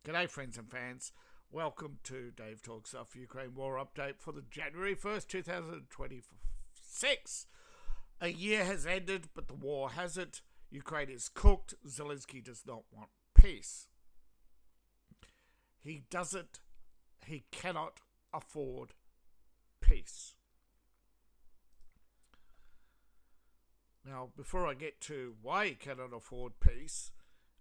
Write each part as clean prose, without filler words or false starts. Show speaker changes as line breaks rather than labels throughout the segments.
G'day friends and fans, welcome to Dave Talks Off Ukraine War Update for the January 1st, 2026. A year has ended, but the war hasn't. Ukraine is cooked. Zelensky does not want peace. He cannot afford peace. Now, before I get to why he cannot afford peace,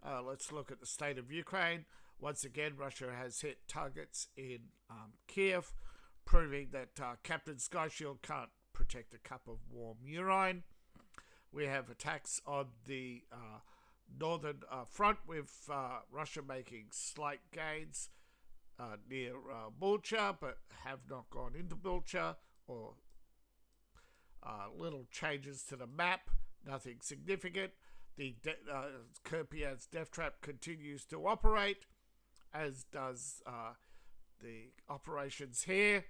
let's look at the state of Ukraine. Once again, Russia has hit targets in Kiev, proving that Captain Skyshield can't protect a cup of warm urine. We have attacks on the northern front, with Russia making slight gains near Bulcha, but have not gone into Bulcha, or little changes to the map, nothing significant. The Kupiansk death trap continues to operate, as does the operations here.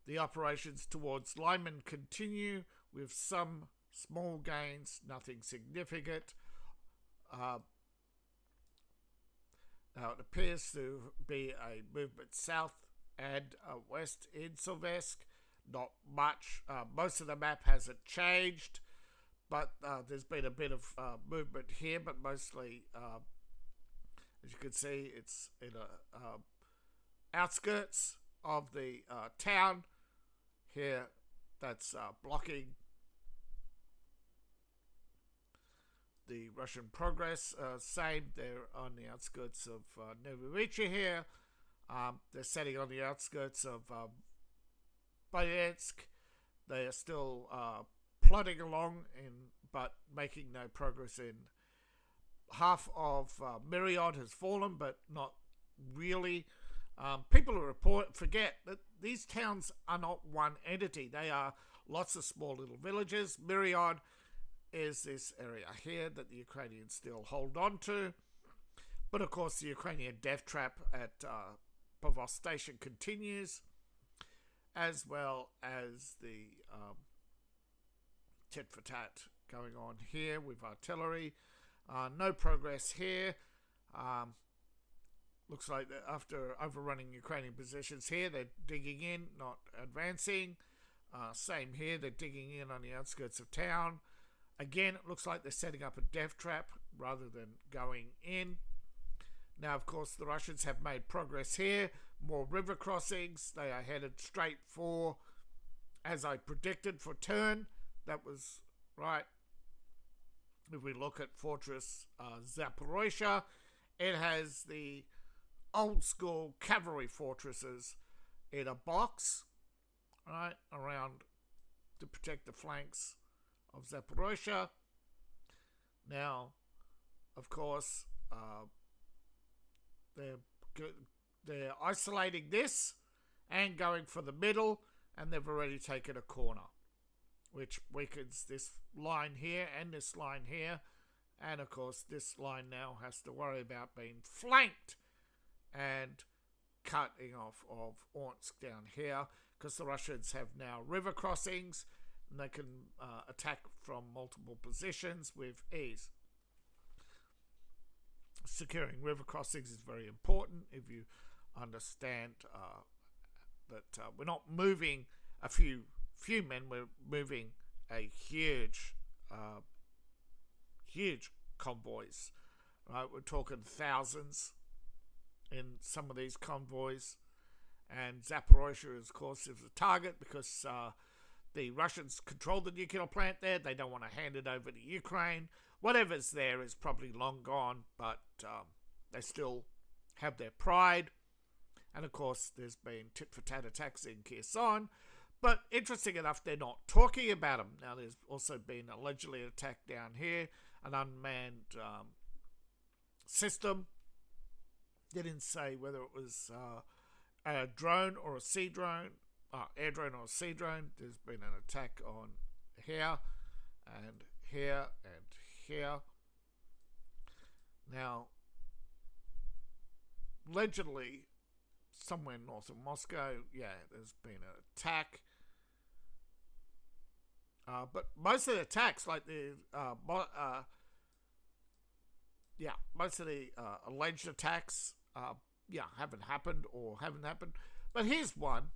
The operations towards Lyman continue with some small gains, nothing significant. Now it appears to be a movement south and west in Silvesk. Not much. Most of the map hasn't changed, but there's been a bit of movement here, but mostly, as you can see, it's in the outskirts of the town. Here, that's blocking the Russian progress. Same, they're on the outskirts of Novoricha here. They're setting on the outskirts of Donetsk. They are still plodding along, but making no progress in. Half of Myriad has fallen, but not really. People forget that these towns are not one entity. They are lots of small little villages. Myriad is this area here that the Ukrainians still hold on to. But of course, the Ukrainian death trap at Pavos Station continues, as well as the tit for tat going on here with artillery. No progress here. Looks like that after overrunning Ukrainian positions here, they're digging in, not advancing. Same here, they're digging in on the outskirts of town. Again, it looks like they're setting up a death trap rather than going in. Now, of course, the Russians have made progress here. More river crossings. They are headed straight for, as I predicted, for Turn. That was right. If we look at Fortress Zaporozhye, it has the old school cavalry fortresses in a box, right, around to protect the flanks of Zaporozhye. Now, of course, they're isolating this and going for the middle, and they've already taken a corner, which weakens this line here and this line here. And of course, this line now has to worry about being flanked and cutting off of Orsk down here, because the Russians have now river crossings and they can attack from multiple positions with ease. Securing river crossings is very important if you understand that we're not moving a few men, we're moving a huge convoys, right? We're talking thousands in some of these convoys, and Zaporozhye, of course, is a target because the Russians control the nuclear plant there. They don't want to hand it over to Ukraine. Whatever's there is probably long gone, but they still have their pride. And of course, there's been tit-for-tat attacks in Kherson. But interesting enough, they're not talking about them. Now, there's also been allegedly an attack down here, an unmanned system. They didn't say whether it was a drone or a sea drone, air drone or a sea drone. There's been an attack on here and here and here. Now, allegedly, somewhere north of Moscow, there's been an attack. But most of the attacks, like the most of the alleged attacks, haven't happened or haven't happened. But here's one.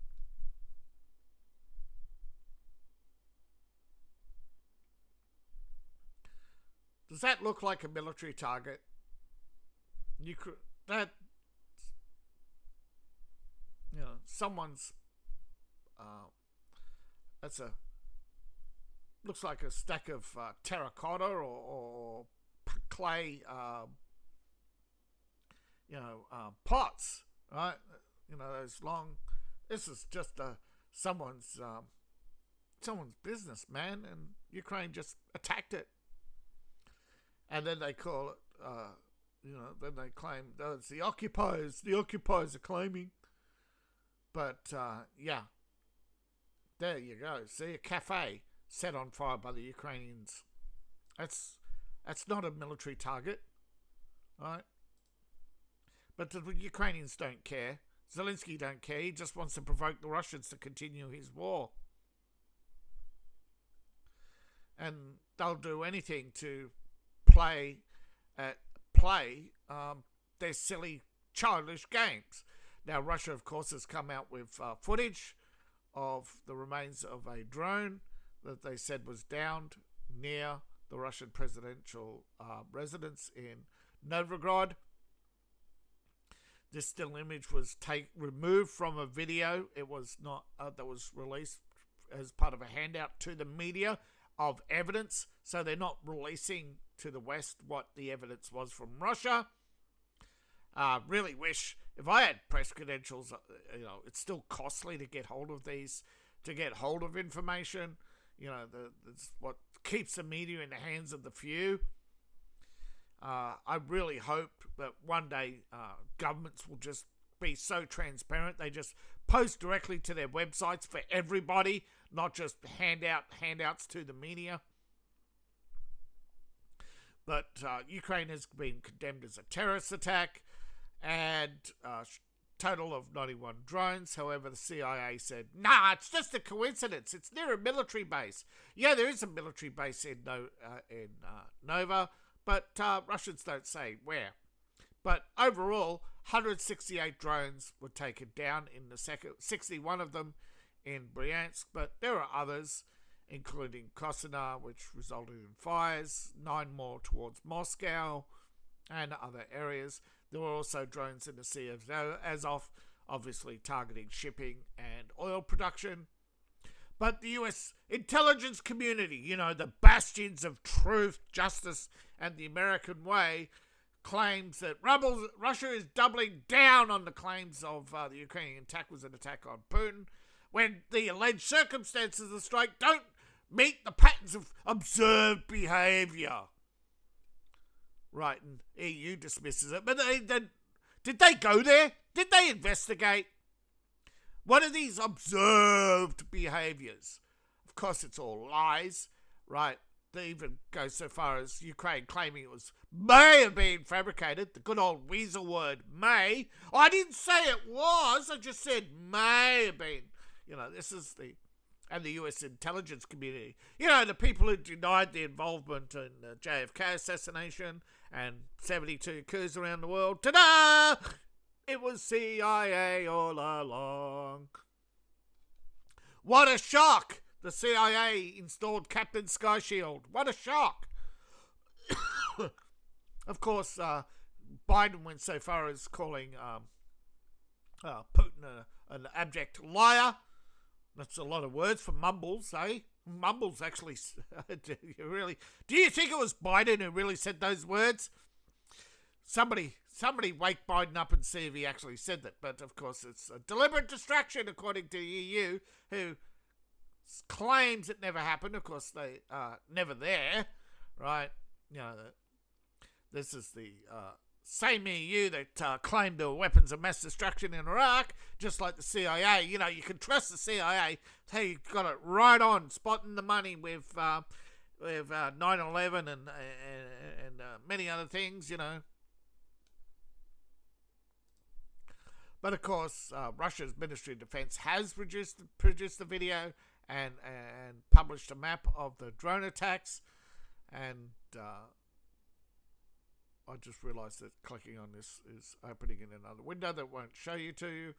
Does that look like a military target? Someone's. That's a. Looks like a stack of terracotta or clay, pots, right? Those long. This is just someone's business, man, and Ukraine just attacked it. And then they call it, then they claim that it's the occupiers. The occupiers are claiming. But, there you go. See, a cafe set on fire by the Ukrainians. That's not a military target, right? But the Ukrainians don't care. Zelensky don't care. He just wants to provoke the Russians to continue his war. And they'll do anything to play their silly, childish games. Now, Russia, of course, has come out with footage of the remains of a drone that they said was downed near the Russian presidential residence in Novgorod. This still image was removed from a video. It was not that was released as part of a handout to the media of evidence. So they're not releasing to the West what the evidence was from Russia. Really wish, if I had press credentials, it's still costly to get hold of these, to get hold of information. That's what keeps the media in the hands of the few. I really hope that one day governments will just be so transparent. They just post directly to their websites for everybody, not just handouts to the media. But Ukraine has been condemned as a terrorist attack, and total of 91 drones. However, the CIA said, nah, it's just a coincidence. It's near a military base. Yeah, there is a military base in Nova, but Russians don't say where. But overall, 168 drones were taken down in the second, 61 of them in Bryansk, but there are others, including Krasnodar, which resulted in fires, 9 more towards Moscow and other areas. There were also drones in the Sea of Azov, obviously targeting shipping and oil production. But the US intelligence community, the bastions of truth, justice, and the American way, claims that Russia is doubling down on the claims of the Ukrainian attack was an attack on Putin, when the alleged circumstances of the strike don't meet the patterns of observed behaviour. Right, and EU dismisses it. But did they go there? Did they investigate? What are these observed behaviours? Of course, it's all lies, right? They even go so far as Ukraine claiming it may have been fabricated. The good old weasel word, may. I didn't say it was. I just said may have been. This is and the US intelligence community. The people who denied the involvement in the JFK assassination and 72 coups around the world. Ta-da! It was CIA all along. What a shock! The CIA installed Captain Skyshield. What a shock! Of course, Biden went so far as calling Putin an abject liar. That's a lot of words for mumbles, eh? Mumbles actually. Do you think it was Biden who really said those words? Somebody wake Biden up and see if he actually said that. But of course, it's a deliberate distraction, according to the EU, who claims it never happened. Of course, they are never there, right? This is the same EU that claimed there were weapons of mass destruction in Iraq, just like the CIA. You can trust the CIA. Hey, got it right on, spotting the money with 9/11 and many other things, But of course, Russia's Ministry of Defense has produced the video and published a map of the drone attacks, and I just realised that clicking on this is opening in another window that won't show you to you.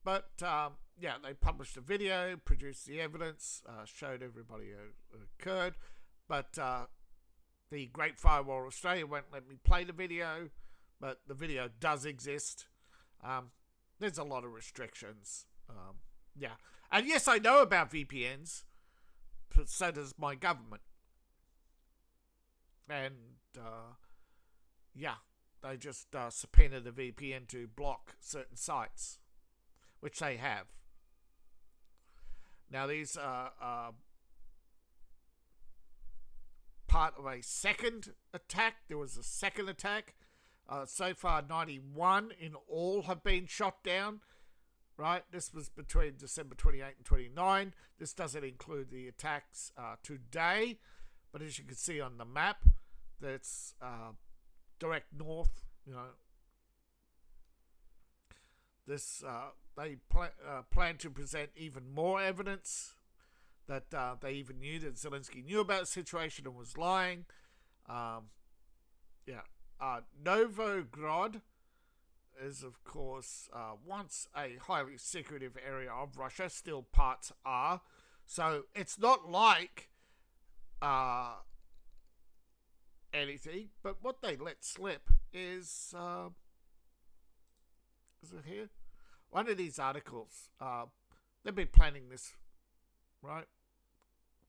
But, they published a video, produced the evidence, showed everybody it occurred. But the Great Firewall Australia won't let me play the video, but the video does exist. There's a lot of restrictions. And yes, I know about VPNs, but so does my government. And, they just subpoena the VPN to block certain sites, which they have. Now, these are part of a second attack. There was a second attack. So far, 91 in all have been shot down. Right, this was between December 28 and 29. This doesn't include the attacks today, but as you can see on the map, that's direct north. This they plan to present even more evidence that they even knew that Zelensky knew about the situation and was lying. Novograd is, of course, once a highly secretive area of Russia. Still parts are. So it's not like anything, but what they let slip is it here? One of these articles, they've been planning this, right?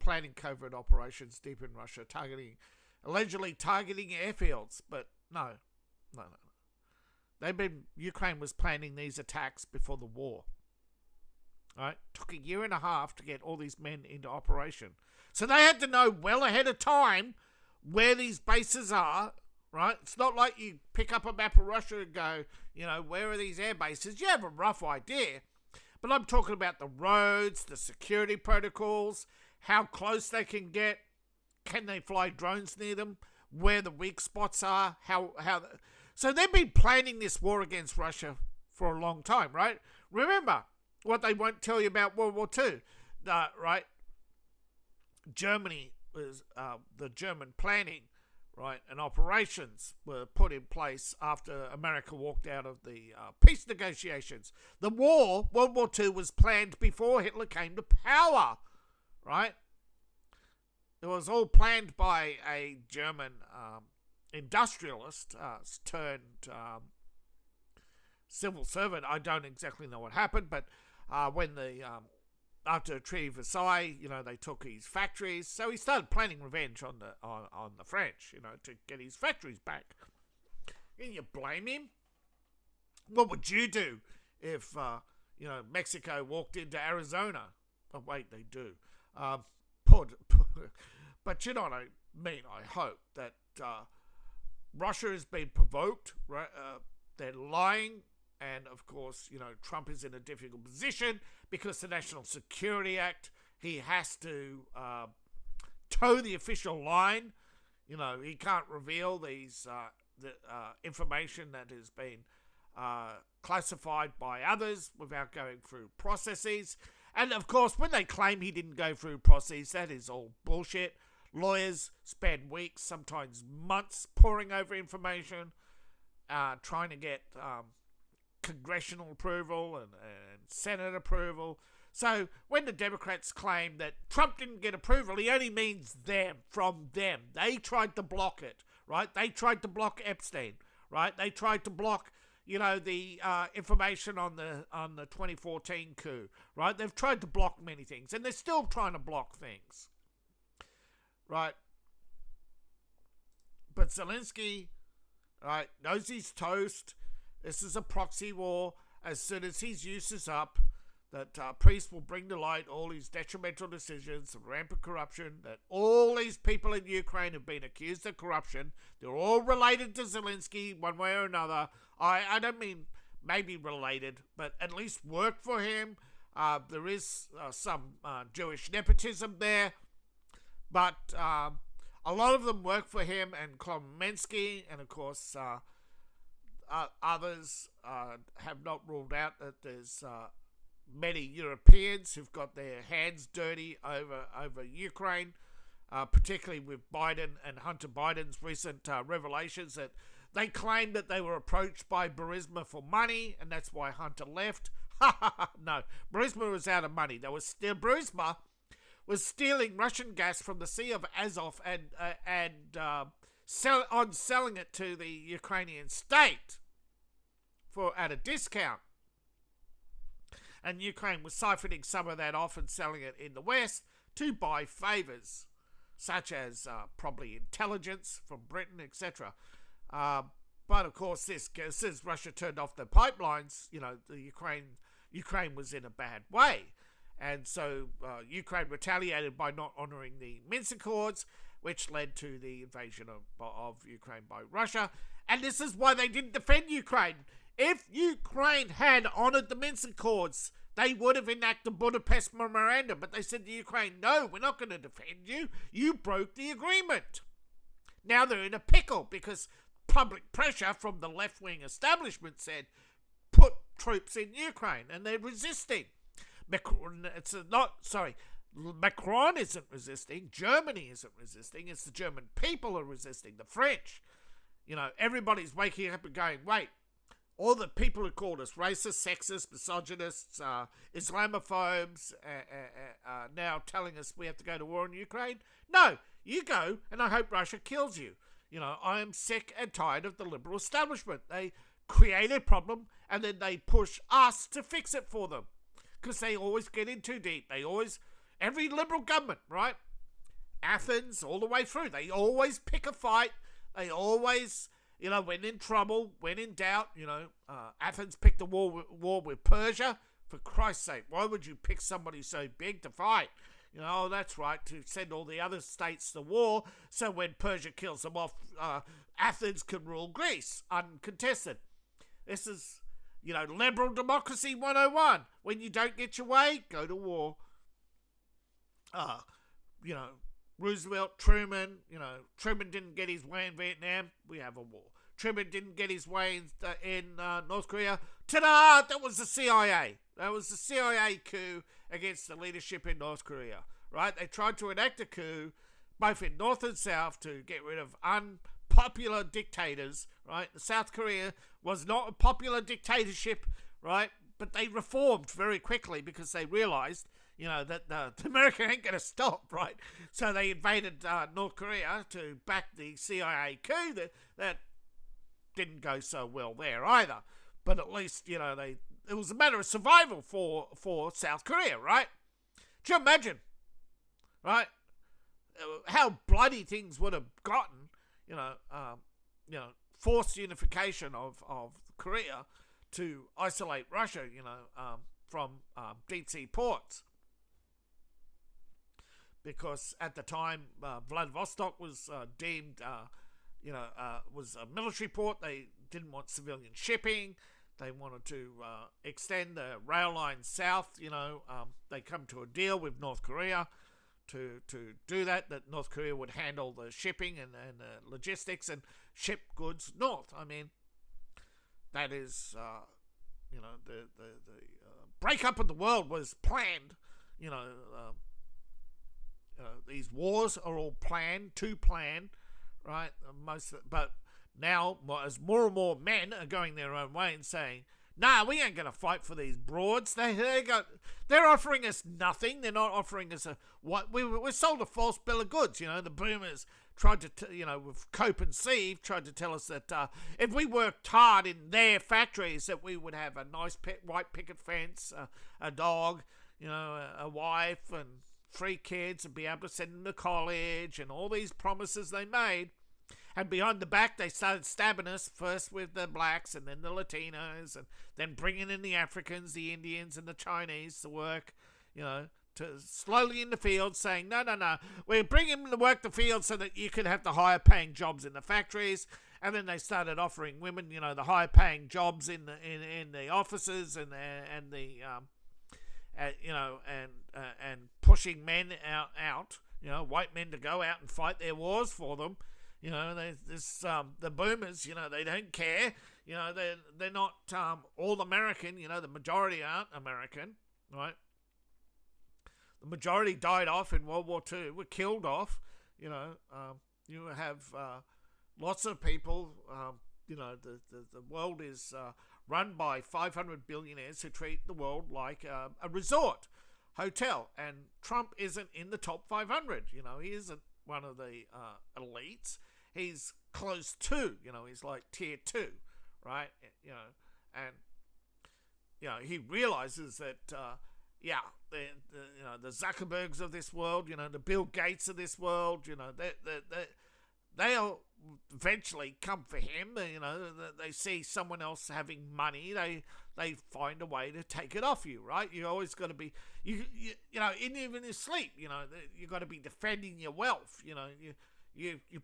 Planning covert operations deep in Russia, allegedly targeting airfields, but no. Ukraine was planning these attacks before the war. Right? Took a year and a half to get all these men into operation. So they had to know well ahead of time where these bases are, right? It's not like you pick up a map of Russia and go, where are these air bases? You have a rough idea. But I'm talking about the roads, the security protocols, how close they can get, can they fly drones near them, where the weak spots are, So they've been planning this war against Russia for a long time, right? Remember what they won't tell you about World War II, right? Germany was the German planning, right, and operations were put in place after America walked out of the peace negotiations. The war, World War II, was planned before Hitler came to power, right? It was all planned by a German industrialist turned civil servant. I don't exactly know what happened, but when after the Treaty of Versailles, they took his factories, so he started planning revenge on the French, to get his factories back. Can you blame him? What would you do if Mexico walked into Arizona? Oh wait, they do. But you know what I mean. I hope that Russia has been provoked, right? They're lying, and of course, Trump is in a difficult position because the National Security Act, he has to toe the official line. He can't reveal these the information that has been classified by others without going through processes. And of course, when they claim he didn't go through processes, that is all bullshit. Lawyers spend weeks, sometimes months, poring over information, trying to get congressional approval and Senate approval. So when the Democrats claim that Trump didn't get approval, he only means them, from them. They tried to block it, right? They tried to block Epstein, right? They tried to block, the information on the 2014 coup, right? They've tried to block many things, and they're still trying to block things. Right, but Zelensky, right, knows he's toast. This is a proxy war. As soon as his use is up, that priests will bring to light all his detrimental decisions, the rampant corruption, that all these people in Ukraine have been accused of corruption. They're all related to Zelensky one way or another. I don't mean maybe related, but at least work for him. There is some Jewish nepotism there. But a lot of them work for him and Klomensky, and of course others have not ruled out that there's many Europeans who've got their hands dirty over Ukraine, particularly with Biden and Hunter Biden's recent revelations that They claimed that they were approached by Burisma for money, and that's why Hunter left. No, Burisma was out of money. Burisma was stealing Russian gas from the Sea of Azov and selling it to the Ukrainian state at a discount. And Ukraine was siphoning some of that off and selling it in the West to buy favours, such as probably intelligence from Britain, etc. But of course, since Russia turned off the pipelines, the Ukraine was in a bad way. And so Ukraine retaliated by not honouring the Minsk Accords, which led to the invasion of Ukraine by Russia. And this is why they didn't defend Ukraine. If Ukraine had honoured the Minsk Accords, they would have enacted the Budapest Memorandum. But they said to Ukraine, no, we're not going to defend you. You broke the agreement. Now they're in a pickle because public pressure from the left-wing establishment said, put troops in Ukraine, and they're resisting. Macron isn't resisting. Germany isn't resisting. It's the German people who are resisting. The French. Everybody's waking up and going, wait, all the people who called us racist, sexist, misogynists, Islamophobes, now telling us we have to go to war in Ukraine? No, you go, and I hope Russia kills you. I am sick and tired of the liberal establishment. They create a problem, and then they push us to fix it for them. Because they always get in too deep. Every liberal government, right? Athens, all the way through, they always pick a fight. They always, when in trouble, when in doubt, Athens picked a war with Persia. For Christ's sake, why would you pick somebody so big to fight? That's right, to send all the other states to war, so when Persia kills them off, Athens can rule Greece, uncontested. This is, liberal democracy 101. When you don't get your way, go to war. Roosevelt, Truman, Truman didn't get his way in Vietnam, we have a war. Truman didn't get his way in North Korea. Ta-da! That was the CIA. That was the CIA coup against the leadership in North Korea, right? They tried to enact a coup, both in North and South, to get rid of unpopular dictators, right? South Korea was not a popular dictatorship, right? But they reformed very quickly because they realized, that the America ain't going to stop, right? So they invaded North Korea to back the CIA coup that didn't go so well there either. But at least, it was a matter of survival for South Korea, right? Do you imagine, right? How bloody things would have gotten, forced unification of Korea to isolate Russia, from deep sea ports. Because at the time, Vladivostok was deemed, was a military port. They didn't want civilian shipping. They wanted to extend the rail line south. They come to a deal with North Korea to do that North Korea would handle the shipping and the logistics and ship goods north. I mean, that is, the breakup of the world was planned. These wars are all planned, right? But now, as more and more men are going their own way and saying, nah, we ain't going to fight for these broads. They're offering us nothing. They're not offering us we're sold a false bill of goods. The boomers tried to, with Cope and Sieve, tried to tell us that if we worked hard in their factories, that we would have a nice white picket fence, a dog, a wife, and 3 kids, and be able to send them to college, and all these promises they made. And behind the back, they started stabbing us, first with the blacks and then the Latinos, and then bringing in the Africans, the Indians, and the Chinese to work, to slowly in the fields, saying, no, we're bringing them to work the fields so that you could have the higher paying jobs in the factories. And then they started offering women, the higher paying jobs in the offices and pushing men out, white men to go out and fight their wars for them. The boomers, they don't care. They're not all American. The majority aren't American, right? The majority died off in World War II, were killed off. You have lots of people the world is run by 500 billionaires who treat the world like a resort hotel, and Trump isn't in the top 500. He isn't one of the elites. He's close to, he's like tier 2, right? And he realizes that the Zuckerbergs of this world, the Bill Gates of this world, they'll eventually come for him. They see someone else having money, they find a way to take it off you, right? You always got to be, even in your sleep, you got to be defending your wealth. You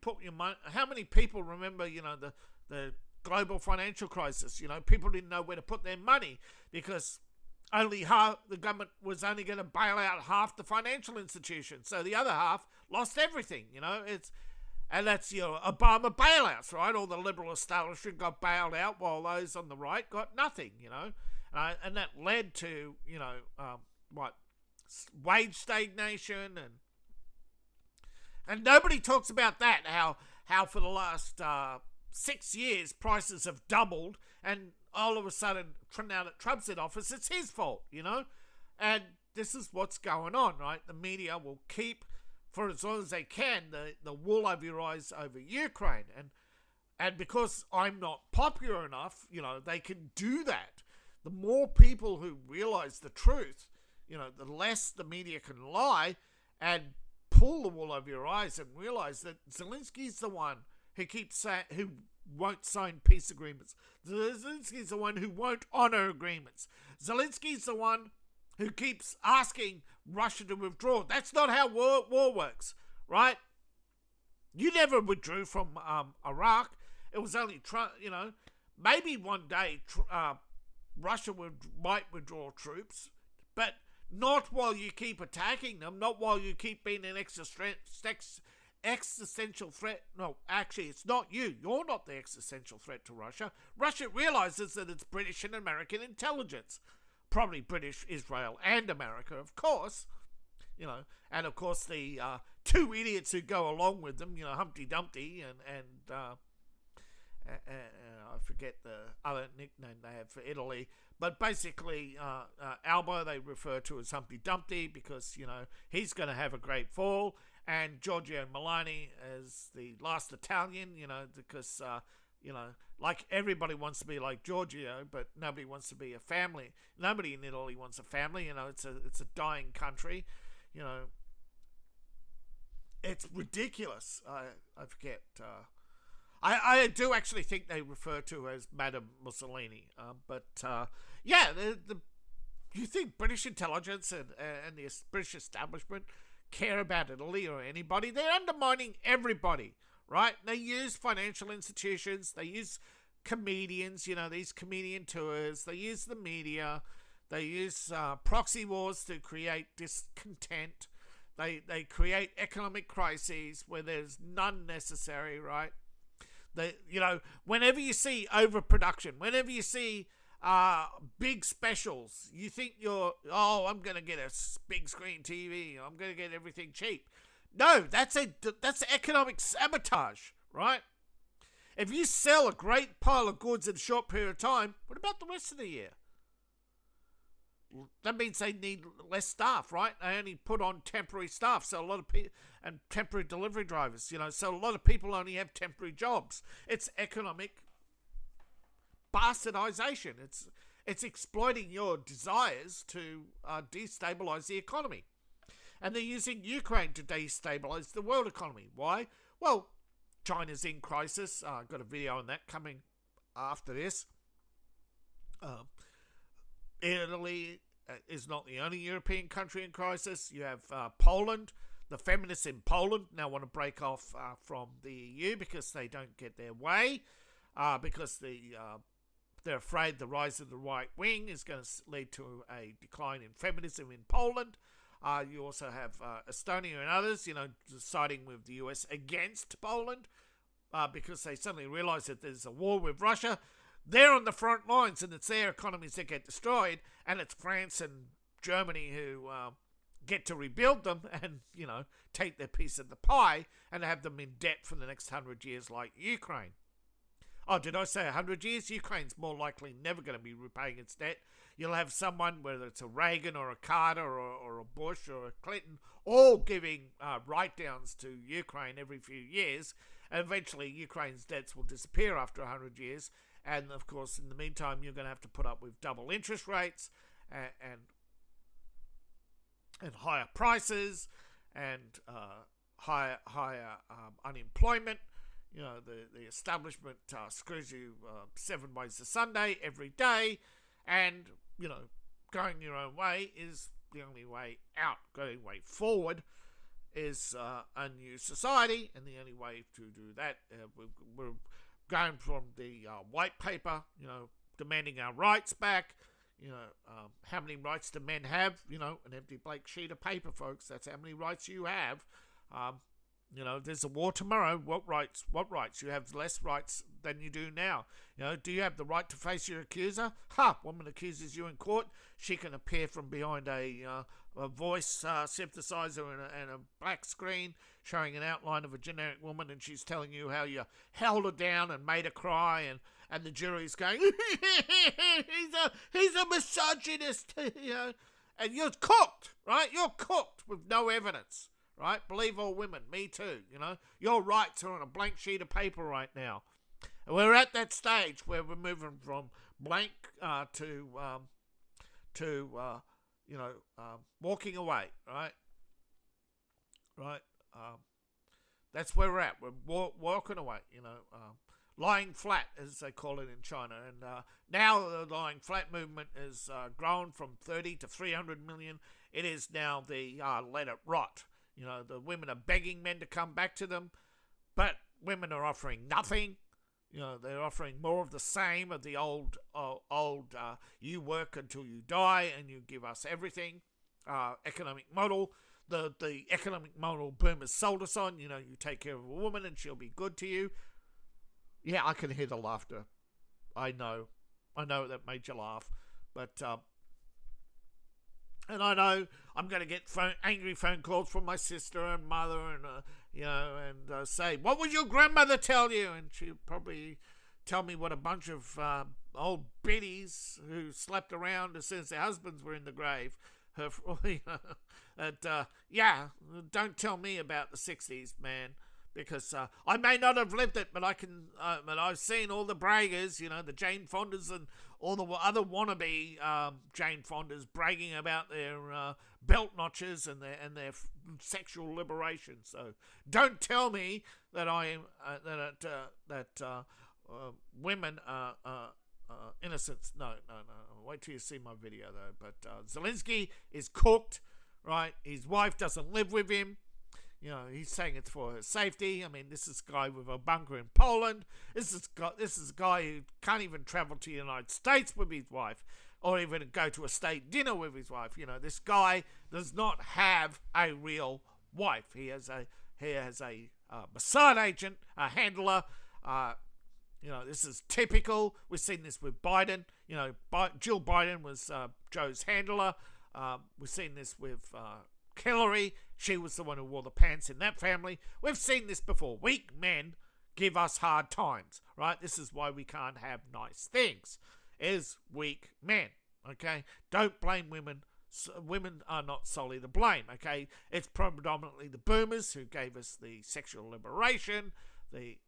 put your money. How many people remember, the global financial crisis? People didn't know where to put their money because only half the government was only going to bail out half the financial institutions, so the other half lost everything. And that's your Obama bailouts, right? All the liberal establishment got bailed out while those on the right got nothing, and that led to, wage stagnation, and nobody talks about that, how for the last 6 years prices have doubled, and all of a sudden, now that Trump's in office, it's his fault, and this is what's going on, right? The media will keep, for as long as they can, the wool over your eyes over Ukraine. And because I'm not popular enough, they can do that. The more people who realize the truth, the less the media can lie and pull the wool over your eyes and realize that Zelensky's the one who keeps saying, who won't sign peace agreements. Zelensky's the one who won't honor agreements. Zelensky's the one who keeps asking Russia to withdraw. That's not how war works, right? You never withdrew from Iraq. It was only Trump, maybe one day Russia might withdraw troops, but not while you keep attacking them, not while you keep being an existential threat. No, actually, it's not you. You're not the existential threat to Russia. Russia realizes that it's British and American intelligence. Probably British, Israel, and America, of course, and of course the two idiots who go along with them, Humpty Dumpty and I forget the other nickname they have for Italy, but basically Alba they refer to as Humpty Dumpty because, he's going to have a great fall, and Giorgio Meloni as the last Italian, because like everybody wants to be like Giorgio, but nobody wants to be a family. Nobody in Italy wants a family. It's a dying country. It's ridiculous. I forget. I do actually think they refer to her as Madame Mussolini. You think British intelligence and the British establishment care about Italy or anybody? They're undermining everybody. Right? They use financial institutions, they use comedians, these comedian tours, they use the media, they use proxy wars to create discontent, they create economic crises where there's none necessary, right? Whenever you see overproduction, whenever you see big specials, you think I'm going to get a big screen TV, I'm going to get everything cheap. No, that's economic sabotage, right? If you sell a great pile of goods in a short period of time, what about the rest of the year? That means they need less staff, right? They only put on temporary staff, so a lot of people, and temporary delivery drivers, so a lot of people only have temporary jobs. It's economic bastardization. It's exploiting your desires to destabilize the economy. And they're using Ukraine to destabilize the world economy. Why? Well, China's in crisis. I've got a video on that coming after this. Italy is not the only European country in crisis. You have Poland. The feminists in Poland now want to break off from the EU because they don't get their way, because they're afraid the rise of the right wing is going to lead to a decline in feminism in Poland. You also have Estonia and others, siding with the US against Poland because they suddenly realize that there's a war with Russia. They're on the front lines and it's their economies that get destroyed, and it's France and Germany who get to rebuild them and, take their piece of the pie and have them in debt for the next 100 years like Ukraine. Oh, did I say 100 years? Ukraine's more likely never going to be repaying its debt. You'll have someone, whether it's a Reagan or a Carter or a Bush or a Clinton, all giving write-downs to Ukraine every few years. And eventually, Ukraine's debts will disappear after 100 years. And, of course, in the meantime, you're going to have to put up with double interest rates and higher prices and higher unemployment. You know, the establishment screws you 7 ways to Sunday every day, and, you know, going your own way is the only way out. Going way forward is a new society, and the only way to do that, we're going from the white paper, you know, demanding our rights back. You know, how many rights do men have? You know, an empty blank sheet of paper, folks. That's how many rights you have. You know, there's a war tomorrow. What rights? What rights? You have less rights than you do now. You know, do you have the right to face your accuser? Woman accuses you in court. She can appear from behind a voice synthesizer and a black screen showing an outline of a generic woman, and she's telling you how you held her down and made her cry, and the jury's going, he's a misogynist, you know, and you're cooked, right? You're cooked with no evidence. Right? Believe all women. Me too. You know, your rights are on a blank sheet of paper right now. And we're at that stage where we're moving from blank to walking away. Right? Right? That's where we're at. We're walking away. You know, lying flat, as they call it in China. And now the lying flat movement has grown from 30 to 300 million. It is now the let it rot. You know, the women are begging men to come back to them, but women are offering nothing. You know, they're offering more of the same of the old you work until you die and you give us everything economic model. The economic model boomers sold us on. You know, you take care of a woman and she'll be good to you. Yeah, I can hear the laughter. I know that made you laugh, but and I know I'm going to get angry phone calls from my sister and mother, and and say, "What would your grandmother tell you?" And she'll probably tell me what a bunch of old biddies who slept around as soon as their husbands were in the grave. Don't tell me about the '60s, man, because I may not have lived it, but but I've seen all the braggers, you know, the Jane Fondas and all the other wannabe Jane Fondas bragging about their belt notches and their sexual liberation. So don't tell me that women are innocents. No. Wait till you see my video though. But Zelensky is cooked, right? His wife doesn't live with him. You know, he's saying it's for her safety. I mean, this is a guy with a bunker in Poland. This is a guy who can't even travel to the United States with his wife, or even go to a state dinner with his wife. You know, this guy does not have a real wife. He has a Mossad agent, a handler. You know, this is typical. We've seen this with Biden. You know, Jill Biden was Joe's handler. We've seen this with Hillary. She was the one who wore the pants in that family. We've seen this before. Weak men give us hard times, right? This is why we can't have nice things, is weak men, okay? Don't blame women. Women are not solely to blame, okay? It's predominantly the boomers who gave us the sexual liberation, the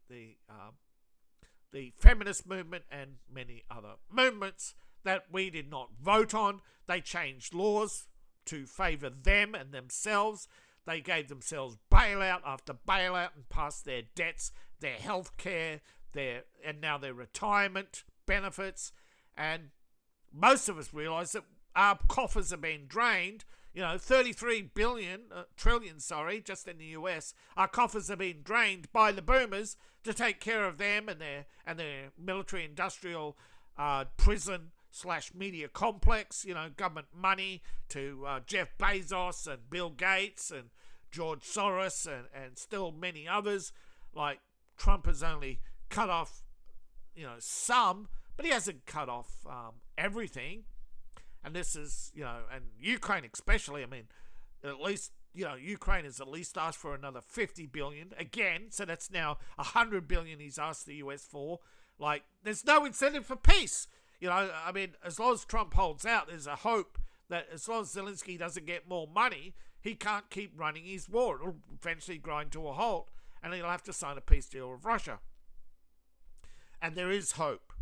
feminist movement, and many other movements that we did not vote on. They changed laws to favour them and themselves. They gave themselves bailout after bailout and passed their debts, their health care, and now their retirement benefits. And most of us realise that our coffers are being drained. You know, 33 trillion, just in the US. Our coffers are being drained by the boomers to take care of them and their military-industrial prison/media complex, you know, government money to Jeff Bezos and Bill Gates and George Soros and still many others. Like, Trump has only cut off, you know, some, but he hasn't cut off everything. And this is, you know, and Ukraine especially, I mean, at least, you know, Ukraine has at least asked for another 50 billion again. So that's now 100 billion he's asked the US for. Like, there's no incentive for peace. You know, I mean, as long as Trump holds out, there's a hope that as long as Zelensky doesn't get more money, he can't keep running his war. It'll eventually grind to a halt, and he'll have to sign a peace deal with Russia. And there is hope.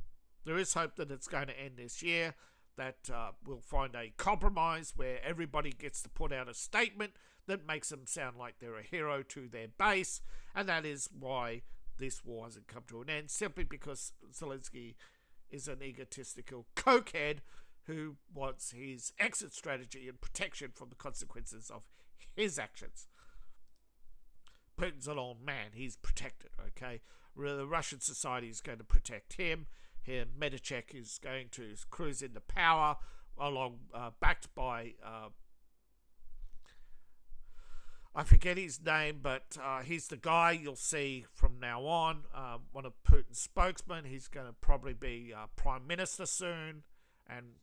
There is hope that it's going to end this year, that we'll find a compromise where everybody gets to put out a statement that makes them sound like they're a hero to their base, and that is why this war hasn't come to an end, simply because Zelensky is an egotistical cokehead who wants his exit strategy and protection from the consequences of his actions. Putin's an old man. He's protected, okay? The Russian society is going to protect him. Here, Medichek is going to cruise into power, backed by, I forget his name, but he's the guy you'll see from now on, one of Putin's spokesmen. He's going to probably be prime minister soon, and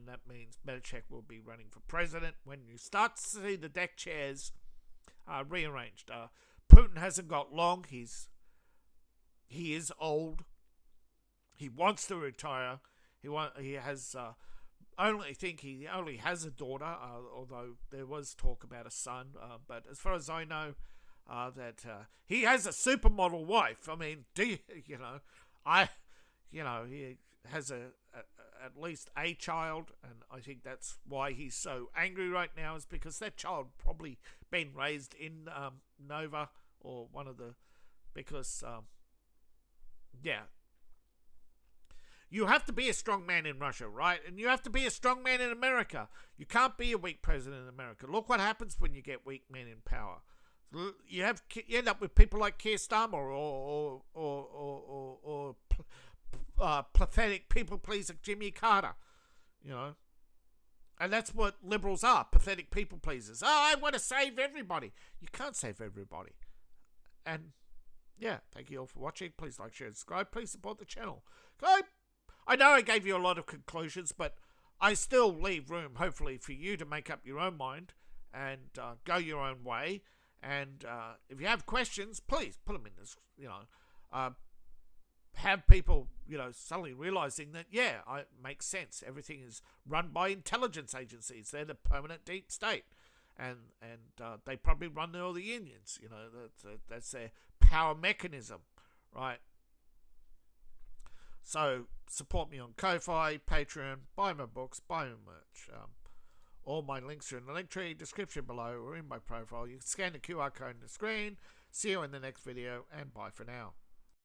that means Medichek will be running for president. When you start to see the deck chairs rearranged, Putin hasn't got long. He is old. He wants to retire. He has he only has a daughter, although there was talk about a son. But as far as I know, he has a supermodel wife. I mean, he has at least a child, and I think that's why he's so angry right now, is because that child probably been raised in Nova or one of the, because you have to be a strong man in Russia, right? And you have to be a strong man in America. You can't be a weak president in America. Look what happens when you get weak men in power. You end up with people like Keir Starmer or pathetic people pleaser Jimmy Carter, you know. And that's what liberals are, pathetic people pleasers. Oh, I want to save everybody. You can't save everybody. And yeah, thank you all for watching. Please like, share, and subscribe. Please support the channel. I know I gave you a lot of conclusions, but I still leave room, hopefully, for you to make up your own mind and go your own way. And if you have questions, please put them in this, have people, suddenly realizing that, it makes sense. Everything is run by intelligence agencies. They're the permanent deep state. And they probably run all the unions. That's their power mechanism, right? So support me on Ko-Fi, Patreon, buy my books, buy my merch. All my links are in the link tree, description below, or in my profile. You can scan the QR code on the screen. See you in the next video, and bye for now.